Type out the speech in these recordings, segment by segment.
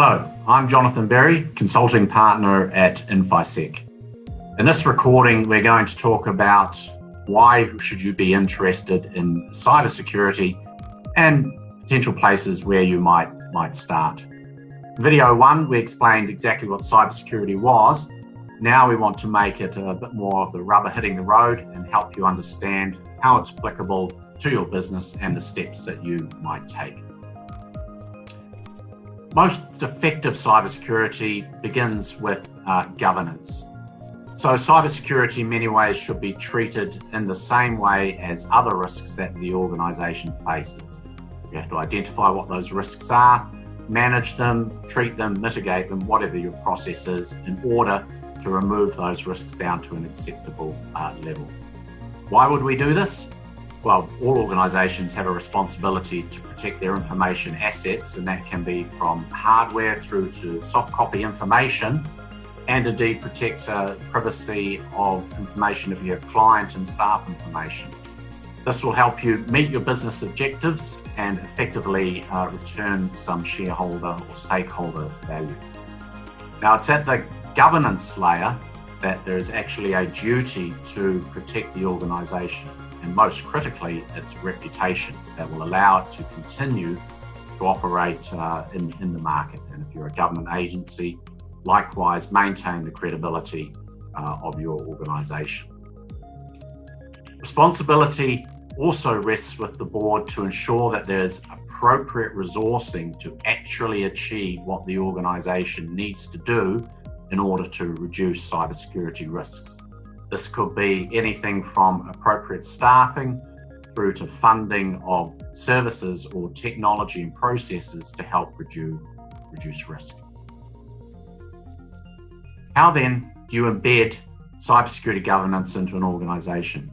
Hello, I'm Jonathan Berry, Consulting Partner at InfoSec. In this recording, we're going to talk about why should you be interested in cybersecurity and potential places where you might start. In video 1, we explained exactly what cybersecurity was. Now we want to make it a bit more of the rubber hitting the road and help you understand how it's applicable to your business and the steps that you might take. Most effective cybersecurity begins with governance. So cybersecurity in many ways should be treated in the same way as other risks that the organisation faces. You have to identify what those risks are, manage them, treat them, mitigate them, whatever your process is, in order to remove those risks down to an acceptable level. Why would we do this? Well, all organisations have a responsibility to protect their information assets, and that can be from hardware through to soft copy information, and indeed protect privacy of information if you have client and staff information. This will help you meet your business objectives and effectively return some shareholder or stakeholder value. Now, it's at the governance layer that there is actually a duty to protect the organisation, and most critically, its reputation that will allow it to continue to operate in the market. And if you're a government agency, likewise maintain the credibility of your organisation. Responsibility also rests with the board to ensure that there's appropriate resourcing to actually achieve what the organisation needs to do in order to reduce cybersecurity risks. This could be anything from appropriate staffing through to funding of services or technology and processes to help reduce risk. How then do you embed cybersecurity governance into an organisation?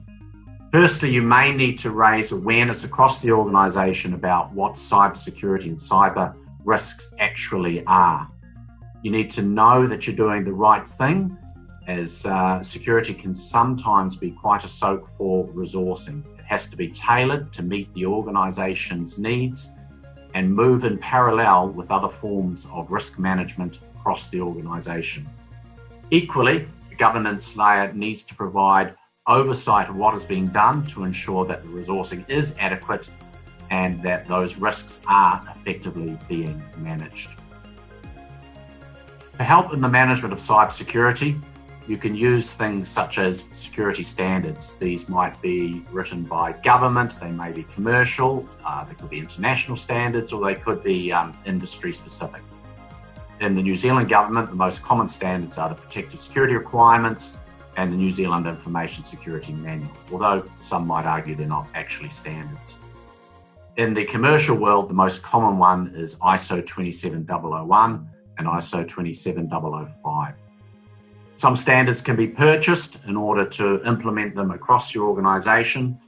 Firstly, you may need to raise awareness across the organisation about what cybersecurity and cyber risks actually are. You need to know that you're doing the right thing, as security can sometimes be quite a soak for resourcing. It has to be tailored to meet the organisation's needs and move in parallel with other forms of risk management across the organisation. Equally, the governance layer needs to provide oversight of what is being done to ensure that the resourcing is adequate and that those risks are effectively being managed. For help in the management of cybersecurity, you can use things such as security standards. These might be written by government, they may be commercial, they could be international standards, or they could be industry specific. In the New Zealand government, the most common standards are the protective security requirements and the New Zealand Information Security Manual, although some might argue they're not actually standards. In the commercial world, the most common one is ISO 27001 and ISO 27005. Some standards can be purchased in order to implement them across your organisation,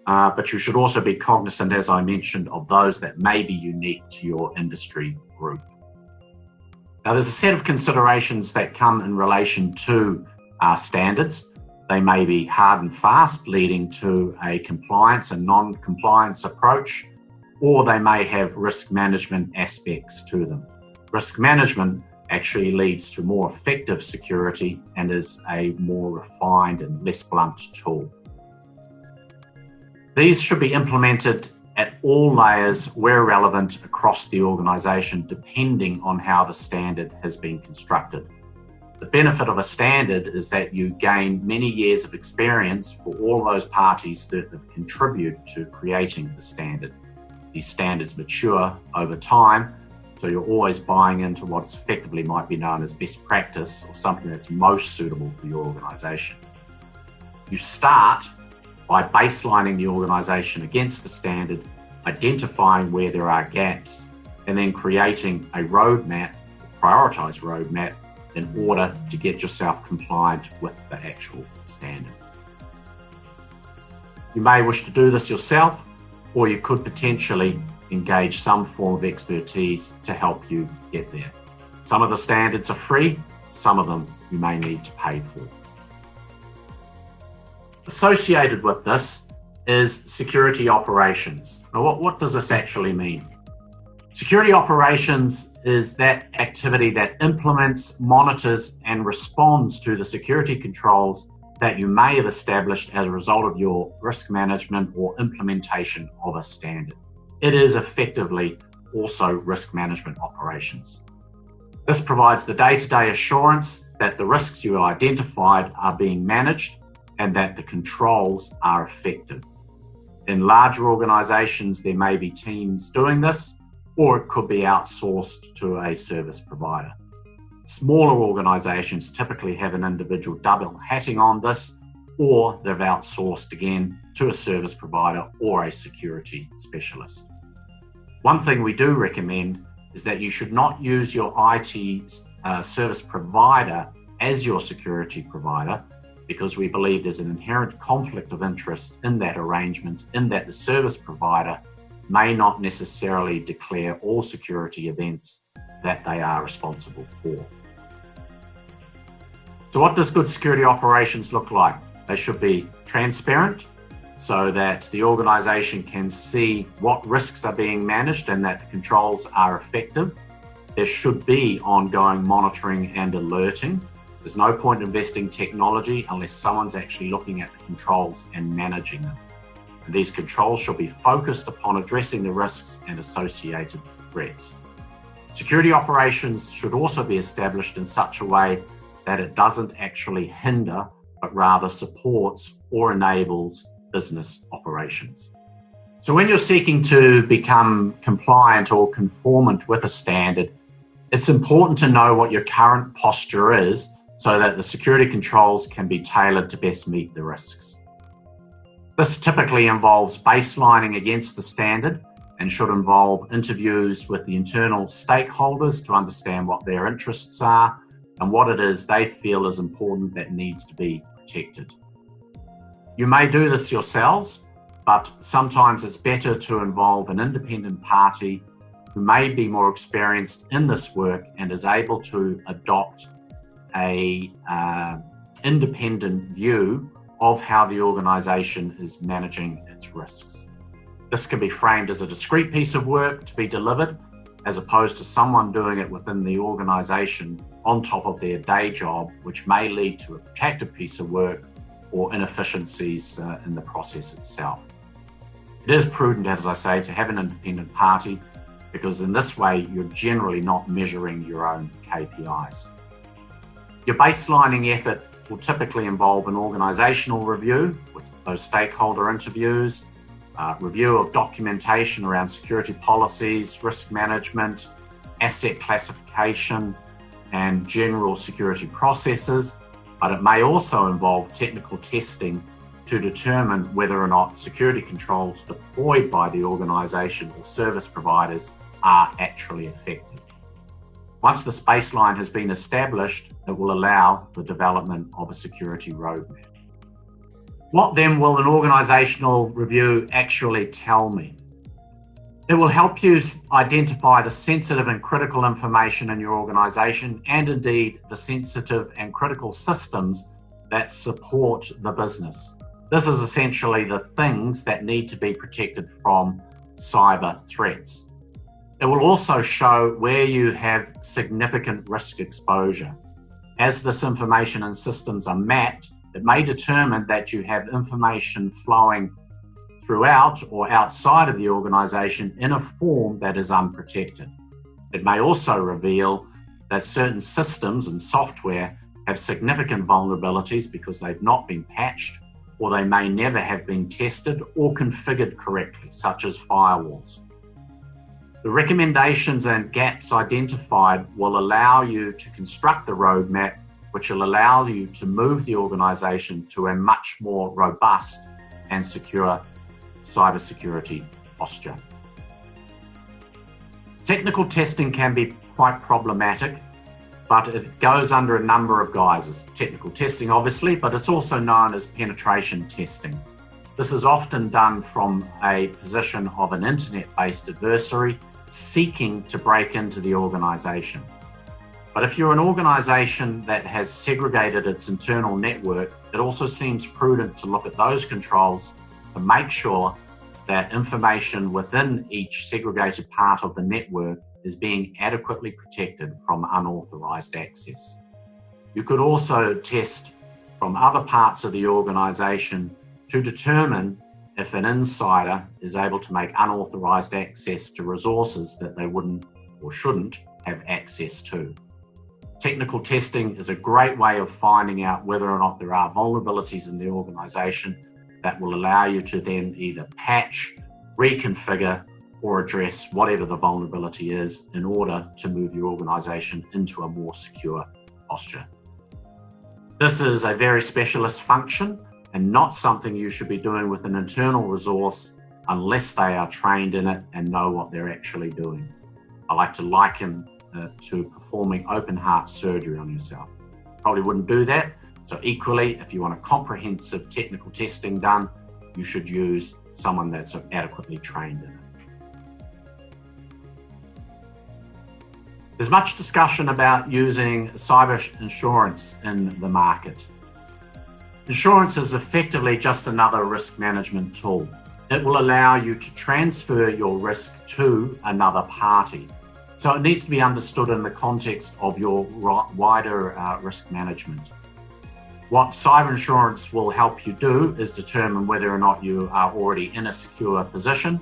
but you should also be cognizant, as I mentioned, of those that may be unique to your industry group. Now, there's a set of considerations that come in relation to standards. They may be hard and fast, leading to a compliance and non-compliance approach, or they may have risk management aspects to them. Risk management actually leads to more effective security and is a more refined and less blunt tool. These should be implemented at all layers where relevant across the organisation, depending on how the standard has been constructed. The benefit of a standard is that you gain many years of experience for all those parties that have contributed to creating the standard. These standards mature over time, so you're always buying into what effectively might be known as best practice or something that's most suitable for your organisation. You start by baselining the organisation against the standard, identifying where there are gaps, and then creating a roadmap, a prioritised roadmap, in order to get yourself compliant with the actual standard. You may wish to do this yourself, or you could potentially engage some form of expertise to help you get there. Some of the standards are free, some of them you may need to pay for. Associated with this is security operations. Now, what does this actually mean? Security operations is that activity that implements, monitors, and responds to the security controls that you may have established as a result of your risk management or implementation of a standard. It is effectively also risk management operations. This provides the day-to-day assurance that the risks you identified are being managed and that the controls are effective. In larger organizations, there may be teams doing this, or it could be outsourced to a service provider. Smaller organizations typically have an individual double hatting on this, or they've outsourced again to a service provider or a security specialist. One thing we do recommend is that you should not use your IT service provider as your security provider, because we believe there's an inherent conflict of interest in that arrangement, in that the service provider may not necessarily declare all security events that they are responsible for. So what does good security operations look like? They should be transparent so that the organization can see what risks are being managed and that the controls are effective. There should be ongoing monitoring and alerting. There's no point investing technology unless someone's actually looking at the controls and managing them. And these controls should be focused upon addressing the risks and associated threats. Security operations should also be established in such a way that it doesn't actually hinder, but rather supports or enables business operations. So when you're seeking to become compliant or conformant with a standard, it's important to know what your current posture is so that the security controls can be tailored to best meet the risks. This typically involves baselining against the standard and should involve interviews with the internal stakeholders to understand what their interests are and what it is they feel is important that needs to be protected. You may do this yourselves, but sometimes it's better to involve an independent party who may be more experienced in this work and is able to adopt a independent view of how the organisation is managing its risks. This can be framed as a discrete piece of work to be delivered, as opposed to someone doing it within the organisation on top of their day job, which may lead to a protracted piece of work or inefficiencies in the process itself. It is prudent, as I say, to have an independent party, because in this way you're generally not measuring your own KPIs. Your baselining effort will typically involve an organisational review with those stakeholder interviews, review of documentation around security policies, risk management, asset classification, and general security processes, but it may also involve technical testing to determine whether or not security controls deployed by the organisation or service providers are actually effective. Once this baseline has been established, it will allow the development of a security roadmap. What then will an organisational review actually tell me? It will help you identify the sensitive and critical information in your organisation, and indeed the sensitive and critical systems that support the business. This is essentially the things that need to be protected from cyber threats. It will also show where you have significant risk exposure. As this information and systems are mapped, it may determine that you have information flowing throughout or outside of the organisation in a form that is unprotected. It may also reveal that certain systems and software have significant vulnerabilities because they've not been patched, or they may never have been tested or configured correctly, such as firewalls. The recommendations and gaps identified will allow you to construct the roadmap, which will allow you to move the organisation to a much more robust and secure cybersecurity posture. Technical testing can be quite problematic, but it goes under a number of guises. Technical testing, obviously, but it's also known as penetration testing. This is often done from a position of an internet-based adversary seeking to break into the organisation. But if you're an organisation that has segregated its internal network, it also seems prudent to look at those controls to make sure that information within each segregated part of the network is being adequately protected from unauthorized access. You could also test from other parts of the organization to determine if an insider is able to make unauthorized access to resources that they wouldn't or shouldn't have access to. Technical testing is a great way of finding out whether or not there are vulnerabilities in the organization that will allow you to then either patch, reconfigure, or address whatever the vulnerability is in order to move your organization into a more secure posture. This is a very specialist function and not something you should be doing with an internal resource unless they are trained in it and know what they're actually doing. I like to liken to performing open heart surgery on yourself. Probably wouldn't do that. So equally, if you want a comprehensive technical testing done, you should use someone that's adequately trained in it. There's much discussion about using cyber insurance in the market. Insurance is effectively just another risk management tool. It will allow you to transfer your risk to another party. So it needs to be understood in the context of your wider risk management. What cyber insurance will help you do is determine whether or not you are already in a secure position,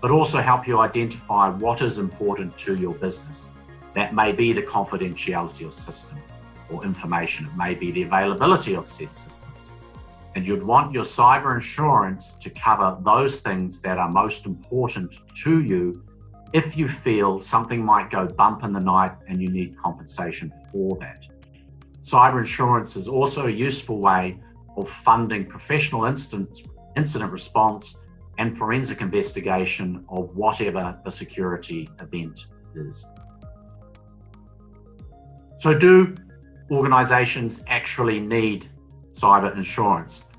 but also help you identify what is important to your business. That may be the confidentiality of systems or information. It may be the availability of said systems. And you'd want your cyber insurance to cover those things that are most important to you if you feel something might go bump in the night and you need compensation for that. Cyber insurance is also a useful way of funding professional incident response and forensic investigation of whatever the security event is. So do organizations actually need cyber insurance?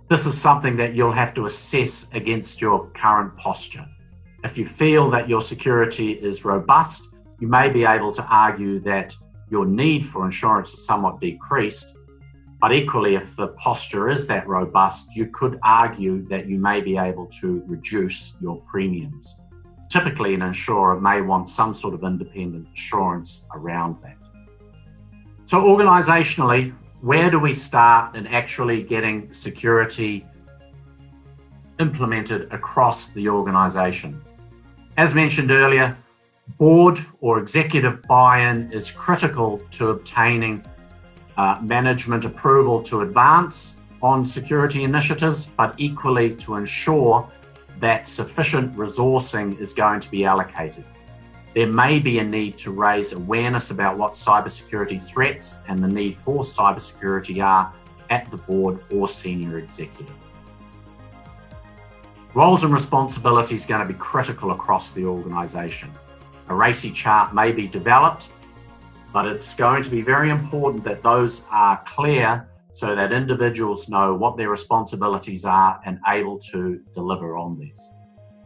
This is something that you'll have to assess against your current posture. If you feel that your security is robust, you may be able to argue that your need for insurance is somewhat decreased, but equally, if the posture is that robust, you could argue that you may be able to reduce your premiums. Typically, an insurer may want some sort of independent assurance around that. So organizationally, where do we start in actually getting security implemented across the organization? As mentioned earlier, board or executive buy-in is critical to obtaining management approval to advance on security initiatives, but equally to ensure that sufficient resourcing is going to be allocated. There may be a need to raise awareness about what cybersecurity threats and the need for cybersecurity are at the board or senior executive. Roles and responsibilities are going to be critical across the organisation. A RACI chart may be developed, but it's going to be very important that those are clear so that individuals know what their responsibilities are and able to deliver on these.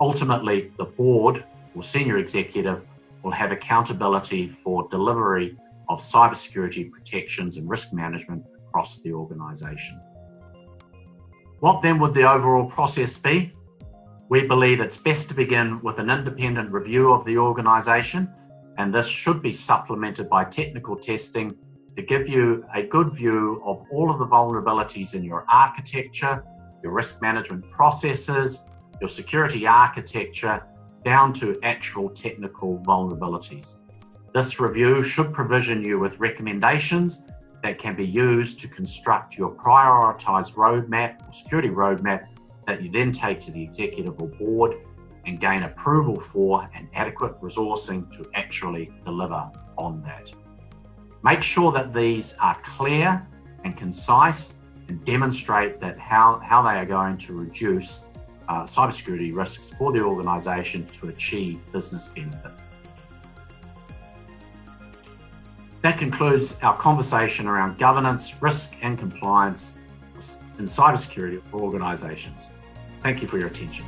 Ultimately, the board or senior executive will have accountability for delivery of cybersecurity protections and risk management across the organisation. What then would the overall process be? We believe it's best to begin with an independent review of the organisation, and this should be supplemented by technical testing to give you a good view of all of the vulnerabilities in your architecture, your risk management processes, your security architecture, down to actual technical vulnerabilities. This review should provision you with recommendations that can be used to construct your prioritized roadmap or security roadmap that you then take to the executive or board and gain approval for and adequate resourcing to actually deliver on that. Make sure that these are clear and concise and demonstrate that how they are going to reduce cybersecurity risks for the organisation to achieve business benefit. That concludes our conversation around governance, risk and compliance in cybersecurity for organisations. Thank you for your attention.